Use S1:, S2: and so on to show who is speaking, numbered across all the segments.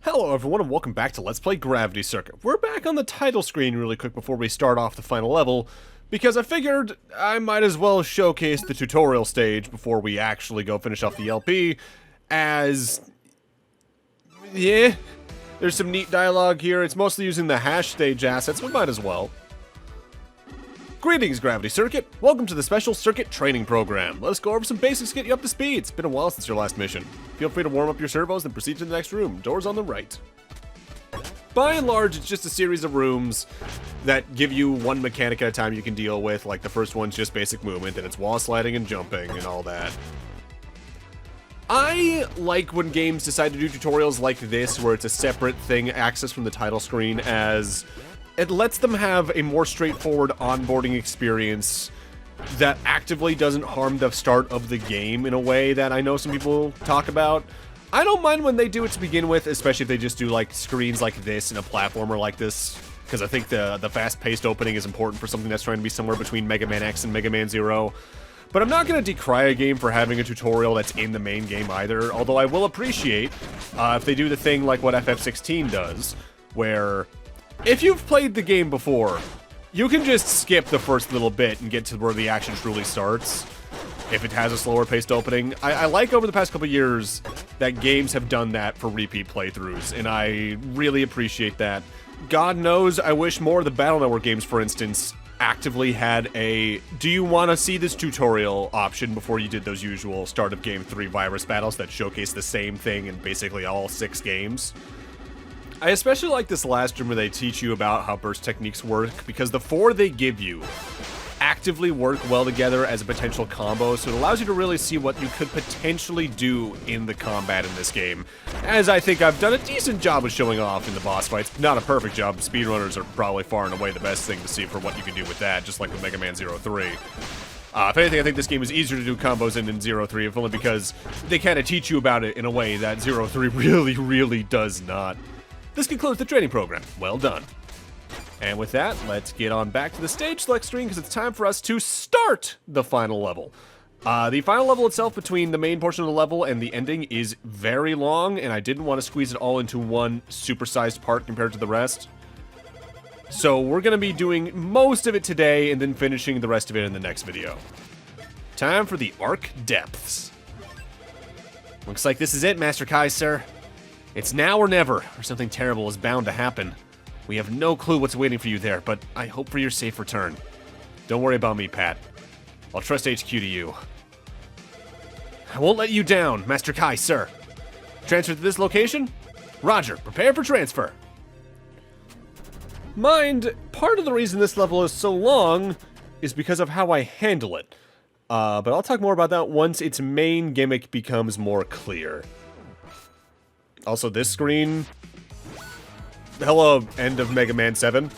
S1: Hello everyone and welcome back to Let's Play Gravity Circuit. We're back on the title screen really quick before we start off the final level, because I figured I might as well showcase the tutorial stage before we actually go finish off the LP, as... yeah, there's some neat dialogue here. It's mostly using the hash stage assets, we might as well. Greetings, Gravity Circuit. Welcome to the Special Circuit Training Program. Let us go over some basics to get you up to speed. It's been a while since your last mission. Feel free to warm up your servos and proceed to the next room. Doors on the right. By and large, it's just a series of rooms that give you one mechanic at a time you can deal with. Like the first one's just basic movement, and it's wall sliding and jumping and all that. I like when games decide to do tutorials like this, where it's a separate thing accessed from the title screen, as it lets them have a more straightforward onboarding experience that actively doesn't harm the start of the game in a way that I know some people talk about. I don't mind when they do it to begin with, especially if they just do like screens like this in a platformer like this, because I think the fast-paced opening is important for something that's trying to be somewhere between Mega Man X and Mega Man Zero. But I'm not going to decry a game for having a tutorial that's in the main game either, although I will appreciate if they do the thing like what FF16 does, where if you've played the game before, you can just skip the first little bit and get to where the action truly starts, if it has a slower paced opening. I like over the past couple years that games have done that for repeat playthroughs, and I really appreciate that. God knows I wish more of the Battle Network games, for instance, actively had a "do you want to see this tutorial" option before you did those usual start of game 3 virus battles that showcase the same thing in basically all 6 games. I especially like this last room where they teach you about how burst techniques work, because the 4 they give you actively work well together as a potential combo, so it allows you to really see what you could potentially do in the combat in this game, as I think I've done a decent job of showing off in the boss fights. Not a perfect job. Speedrunners are probably far and away the best thing to see for what you can do with that, just like with Mega Man 03. If anything, I think this game is easier to do combos in 03, if only because they kind of teach you about it in a way that 03 really does not. This concludes the training program. Well done. And with that, let's get on back to the stage select screen, because it's time for us to start the final level. The final level itself, between the main portion of the level and the ending, is very long, and I didn't want to squeeze it all into one supersized part compared to the rest. So we're going to be doing most of it today, and then finishing the rest of it in the next video. Time for the Ark Depths. Looks like this is it, Master Kai, sir. It's now or never, or something terrible is bound to happen. We have no clue what's waiting for you there, but I hope for your safe return. Don't worry about me, Pat. I'll trust HQ to you. I won't let you down, Master Kai, sir. Transfer to this location? Roger, prepare for transfer. Mind, part of the reason this level is so long is because of how I handle it. But I'll talk more about that once its main gimmick becomes more clear. Also, this screen... hello, end of Mega Man 7.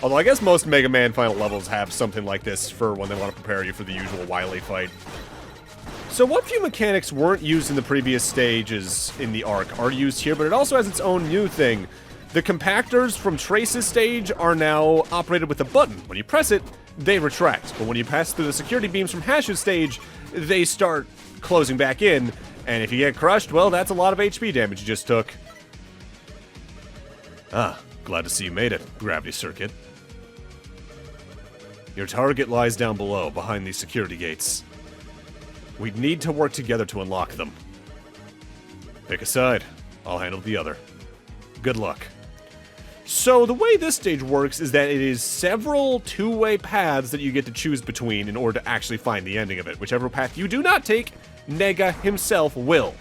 S1: Although I guess most Mega Man final levels have something like this for when they want to prepare you for the usual Wily fight. So what few mechanics weren't used in the previous stages in the Ark are used here, but it also has its own new thing. The compactors from Trace's stage are now operated with a button. When you press it, they retract. But when you pass through the security beams from Hash's stage, they start closing back in. And if you get crushed, well, that's a lot of HP damage you just took. Ah, glad to see you made it, Gravity Circuit. Your target lies down below, behind these security gates. We'd need to work together to unlock them. Pick a side. I'll handle the other. Good luck. So the way this stage works is that it is several two-way paths that you get to choose between in order to actually find the ending of it. Whichever path you do not take, Nega himself will.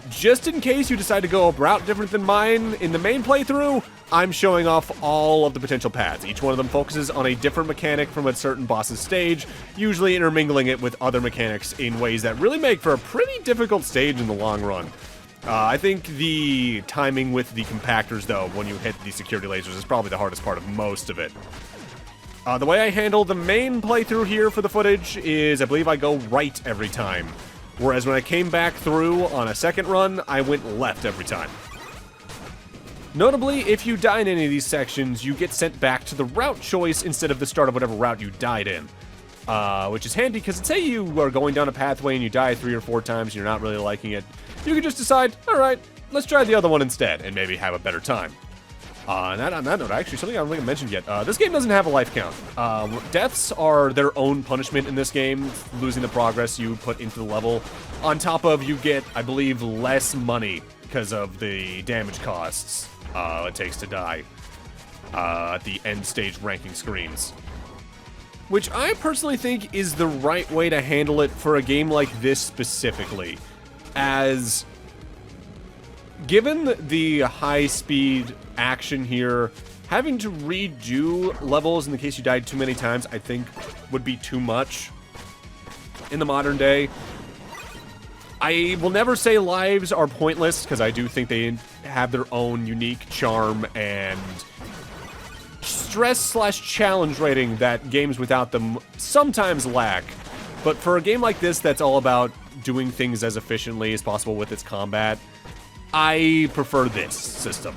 S1: Just in case you decide to go a route different than mine in the main playthrough, I'm showing off all of the potential paths. Each one of them focuses on a different mechanic from a certain boss's stage, usually intermingling it with other mechanics in ways that really make for a pretty difficult stage in the long run. I think the timing with the compactors, though, when you hit the security lasers, is probably the hardest part of most of it. The way I handle the main playthrough here for the footage is I believe I go right every time. Whereas when I came back through on a second run, I went left every time. Notably, if you die in any of these sections, you get sent back to the route choice instead of the start of whatever route you died in. Which is handy, because say you are going down a pathway and you die 3 or 4 times and you're not really liking it, you can just decide, alright, let's try the other one instead and maybe have a better time. And on that note, actually, something I don't think I mentioned yet. This game doesn't have a life count. Deaths are their own punishment in this game, losing the progress you put into the level. On top of, you get, I believe, less money because of the damage costs it takes to die at the end stage ranking screens. Which I personally think is the right way to handle it for a game like this specifically, as given the high-speed action here, having to redo levels in the case you died too many times, I think would be too much in the modern day. I will never say lives are pointless, because I do think they have their own unique charm and stress/challenge rating that games without them sometimes lack. But for a game like this that's all about doing things as efficiently as possible with its combat, I prefer this system.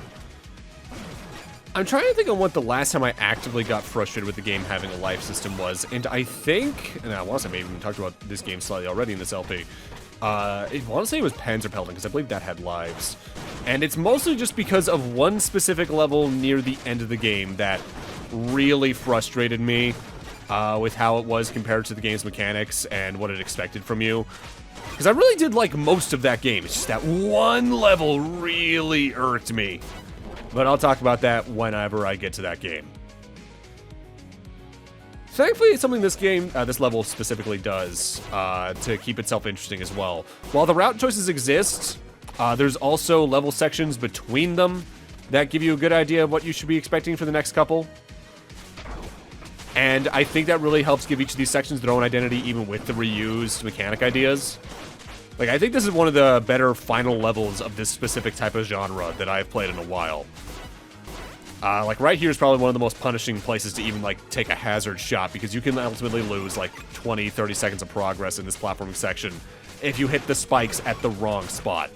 S1: I'm trying to think on what the last time I actively got frustrated with the game having a life system was, and I think, and I want to say maybe we talked about this game slightly already in this LP, I want to say it was Panzerpelting, because I believe that had lives. And it's mostly just because of one specific level near the end of the game that really frustrated me with how it was compared to the game's mechanics and what it expected from you. Because I really did like most of that game. It's just that one level really irked me. But I'll talk about that whenever I get to that game. Thankfully, it's something this game, this level specifically does to keep itself interesting as well. While the route choices exist, there's also level sections between them that give you a good idea of what you should be expecting for the next couple. And I think that really helps give each of these sections their own identity, even with the reused mechanic ideas. Like, I think this is one of the better final levels of this specific type of genre that I've played in a while. Like, right here is probably one of the most punishing places to even, like, take a hazard shot, because you can ultimately lose, like, 20, 30 seconds of progress in this platforming section if you hit the spikes at the wrong spot.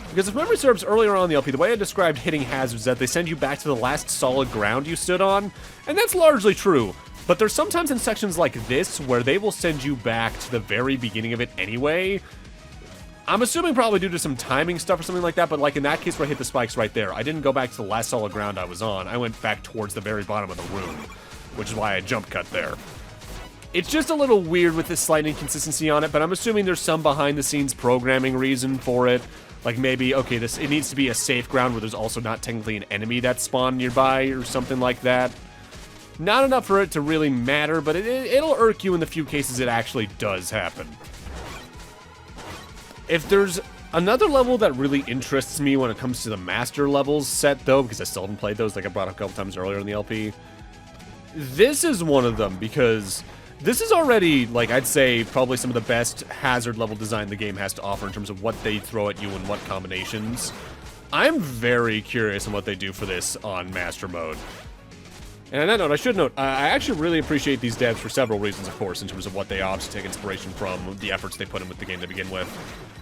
S1: Because if memory serves, earlier on in the LP, the way I described hitting hazards is that they send you back to the last solid ground you stood on, and that's largely true. But there's sometimes in sections like this where they will send you back to the very beginning of it anyway. I'm assuming probably due to some timing stuff or something like that, but like in that case where I hit the spikes right there, I didn't go back to the last solid ground I was on. I went back towards the very bottom of the room, which is why I jump cut there. It's just a little weird with this slight inconsistency on it, but I'm assuming there's some behind-the-scenes programming reason for it. Like maybe, okay, it needs to be a safe ground where there's also not technically an enemy that's spawned nearby or something like that. Not enough for it to really matter, but it'll irk you in the few cases it actually does happen. If there's another level that really interests me when it comes to the master levels set, though, because I still haven't played those, like I brought up a couple times earlier in the LP, this is one of them, because this is already, like, I'd say probably some of the best hazard level design the game has to offer in terms of what they throw at you and what combinations. I'm very curious on what they do for this on Master Mode. And on that note, I should note, I actually really appreciate these devs for several reasons, of course, in terms of what they obviously take inspiration from, the efforts they put in with the game to begin with.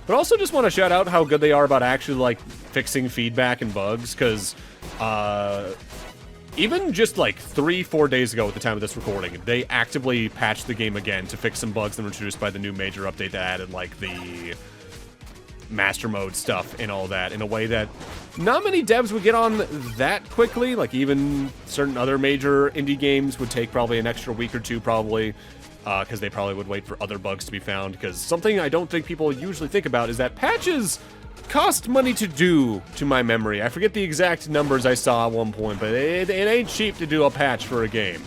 S1: But also just want to shout out how good they are about actually, like, fixing feedback and bugs, because even just, like, 3-4 days ago at the time of this recording, they actively patched the game again to fix some bugs that were introduced by the new major update that added, like, the Master Mode stuff and all that in a way that not many devs would get on that quickly. Like, even certain other major indie games would take probably an extra week or two, probably, because they probably would wait for other bugs to be found. Because something I don't think people usually think about is that patches cost money to do, to my memory. I forget the exact numbers I saw at one point, but it ain't cheap to do a patch for a game.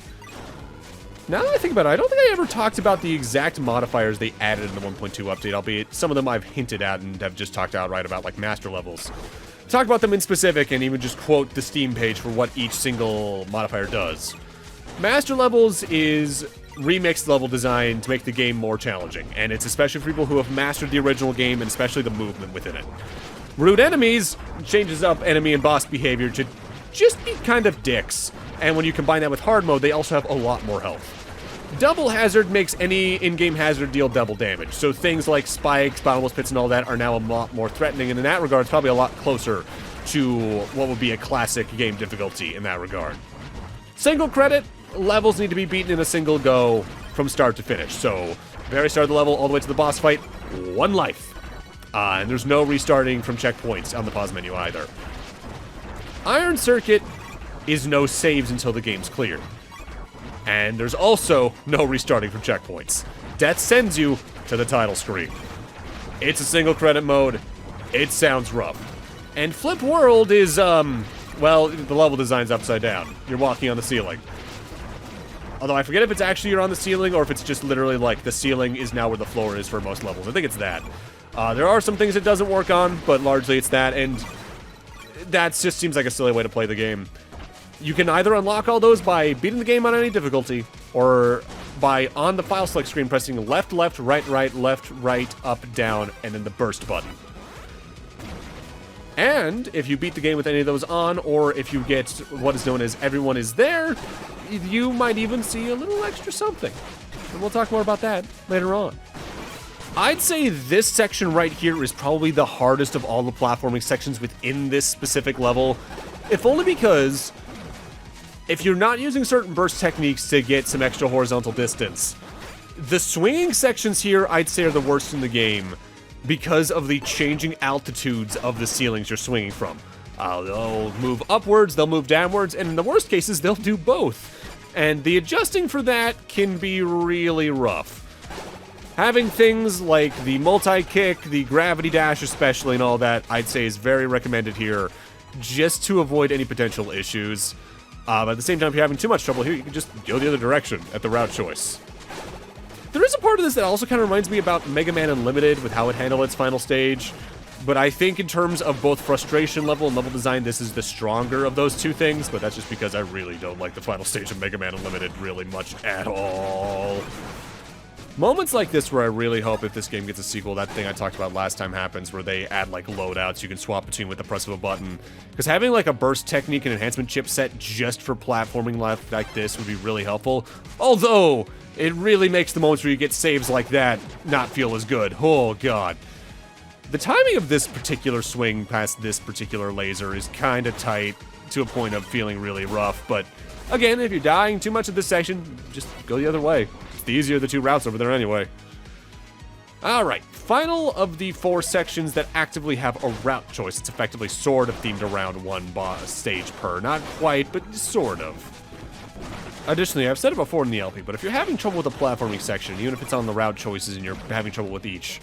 S1: Now that I think about it, I don't think I ever talked about the exact modifiers they added in the 1.2 update, albeit some of them I've hinted at and have just talked outright about, like master levels. Talk about them in specific and even just quote the Steam page for what each single modifier does. Master levels is remixed level design to make the game more challenging, and it's especially for people who have mastered the original game and especially the movement within it. Rude enemies changes up enemy and boss behavior to just be kind of dicks, and when you combine that with hard mode, they also have a lot more health. Double hazard makes any in-game hazard deal double damage, so things like spikes, bottomless pits, and all that are now a lot more threatening, and in that regard, it's probably a lot closer to what would be a classic game difficulty in that regard. Single credit, levels need to be beaten in a single go from start to finish, so very start of the level all the way to the boss fight, 1 life. And there's no restarting from checkpoints on the pause menu either. Iron Circuit is no saves until the game's cleared. And there's also no restarting from checkpoints. Death sends you to the title screen. It's a single credit mode. It sounds rough. And Flip World is, well, the level design's upside down. You're walking on the ceiling. Although I forget if it's actually you're on the ceiling or if it's just literally like the ceiling is now where the floor is for most levels. I think it's that. There are some things it doesn't work on, but largely it's that, and that just seems like a silly way to play the game. You can either unlock all those by beating the game on any difficulty, or by, on the file select screen, pressing left, left, right, right, left, right, up, down, and then the burst button. And if you beat the game with any of those on, or if you get what is known as everyone is there, you might even see a little extra something. And we'll talk more about that later on. I'd say this section right here is probably the hardest of all the platforming sections within this specific level, if only because if you're not using certain burst techniques to get some extra horizontal distance, the swinging sections here I'd say are the worst in the game because of the changing altitudes of the ceilings you're swinging from. They'll move upwards, they'll move downwards, and in the worst cases, they'll do both. And the adjusting for that can be really rough. Having things like the multi-kick, the gravity dash especially, and all that, I'd say is very recommended here, just to avoid any potential issues. But at the same time, if you're having too much trouble here, you can just go the other direction at the route choice. There is a part of this that also kind of reminds me about Mega Man Unlimited with how it handled its final stage, but I think in terms of both frustration level and level design, this is the stronger of those two things, but that's just because I really don't like the final stage of Mega Man Unlimited really much at all. Moments like this where I really hope if this game gets a sequel, that thing I talked about last time happens, where they add like loadouts you can swap between with the press of a button. Because having like a burst technique and enhancement chipset just for platforming like this would be really helpful. Although, it really makes the moments where you get saves like that not feel as good. Oh god. The timing of this particular swing past this particular laser is kind of tight to a point of feeling really rough, but again, if you're dying too much of this section, just go the other way. It's the easier of the two routes over there anyway. Alright, final of the 4 sections that actively have a route choice. It's effectively sort of themed around one stage per. Not quite, but sort of. Additionally, I've said it before in the LP, but if you're having trouble with the platforming section, even if it's on the route choices and you're having trouble with each,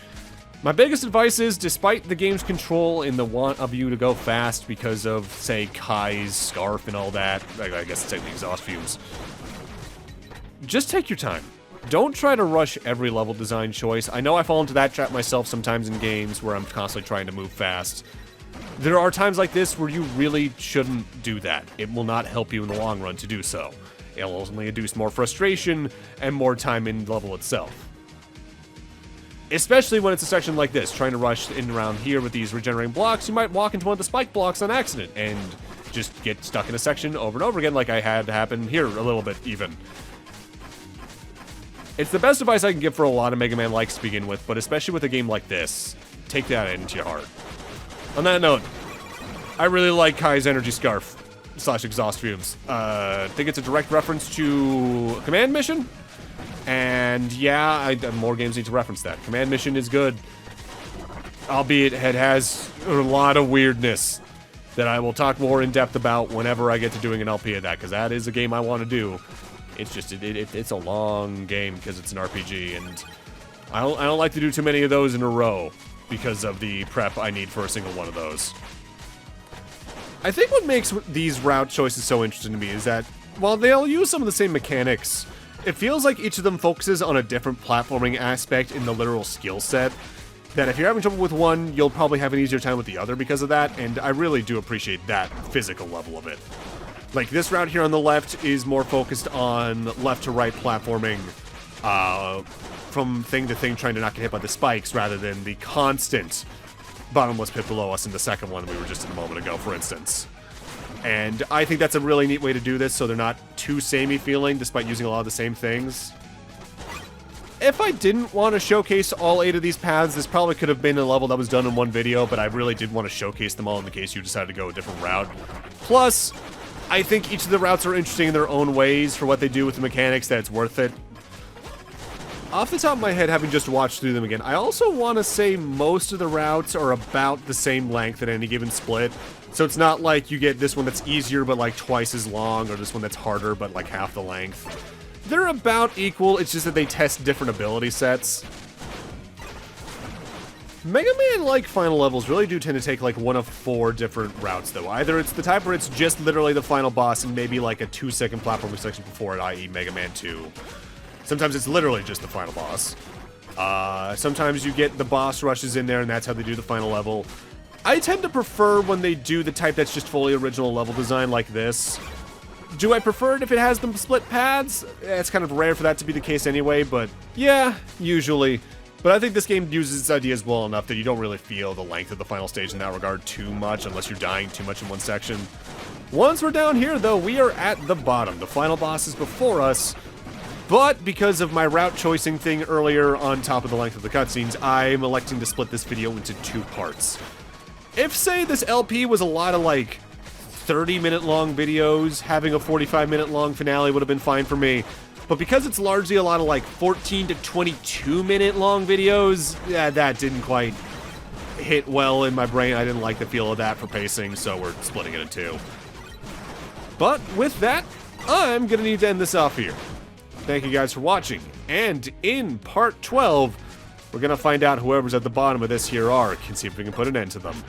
S1: my biggest advice is, despite the game's control in the want of you to go fast because of, say, Kai's scarf and all that, I guess it's like the exhaust fumes, just take your time. Don't try to rush every level design choice. I know I fall into that trap myself sometimes in games where I'm constantly trying to move fast. There are times like this where you really shouldn't do that. It will not help you in the long run to do so. It'll ultimately induce more frustration and more time in the level itself. Especially when it's a section like this, trying to rush in around here with these regenerating blocks, you might walk into one of the spike blocks on accident and just get stuck in a section over and over again like I had happen here a little bit even. It's the best advice I can give for a lot of Mega Man likes to begin with, but especially with a game like this, take that into your heart. On that note, I really like Kai's energy scarf / exhaust fumes. I think it's a direct reference to Command Mission. And yeah, more games need to reference that. Command Mission is good, albeit it has a lot of weirdness that I will talk more in depth about whenever I get to doing an LP of that, because that is a game I want to do. It's just, it's a long game because it's an RPG, and I don't like to do too many of those in a row because of the prep I need for a single one of those. I think what makes these route choices so interesting to me is that while they all use some of the same mechanics, it feels like each of them focuses on a different platforming aspect in the literal skill set, that if you're having trouble with one, you'll probably have an easier time with the other because of that, and I really do appreciate that physical level of it. Like, this route here on the left is more focused on left to right platforming, from thing to thing, trying to not get hit by the spikes, rather than the constant bottomless pit below us in the second one we were just in a moment ago, for instance. And I think that's a really neat way to do this, so they're not too samey feeling, despite using a lot of the same things. If I didn't want to showcase all 8 of these paths, this probably could have been a level that was done in one video, but I really did want to showcase them all in the case you decided to go a different route. Plus, I think each of the routes are interesting in their own ways for what they do with the mechanics, that it's worth it. Off the top of my head, having just watched through them again, I also want to say most of the routes are about the same length at any given split. So it's not like you get this one that's easier but like twice as long, or this one that's harder but like half the length. They're about equal, it's just that they test different ability sets. Mega Man-like final levels really do tend to take like one of 4 different routes though. Either it's the type where it's just literally the final boss and maybe like a 2-second platforming section before it, i.e. Mega Man 2. Sometimes it's literally just the final boss. Sometimes you get the boss rushes in there and that's how they do the final level. I tend to prefer when they do the type that's just fully original level design like this. Do I prefer it if it has them split paths? It's kind of rare for that to be the case anyway, but yeah, usually. But I think this game uses its ideas well enough that you don't really feel the length of the final stage in that regard too much, unless you're dying too much in one section. Once we're down here, though, we are at the bottom. The final boss is before us. But because of my route choicing thing earlier on top of the length of the cutscenes, I'm electing to split this video into 2 parts. If, say, this LP was a lot of, like, 30-minute long videos, having a 45-minute long finale would have been fine for me. But because it's largely a lot of, like, 14 to 22-minute long videos, yeah, that didn't quite hit well in my brain. I didn't like the feel of that for pacing, so we're splitting it in 2. But with that, I'm gonna need to end this off here. Thank you guys for watching, and in part 12, we're gonna find out whoever's at the bottom of this here arc and see if we can put an end to them.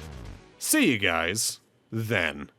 S1: See you guys then.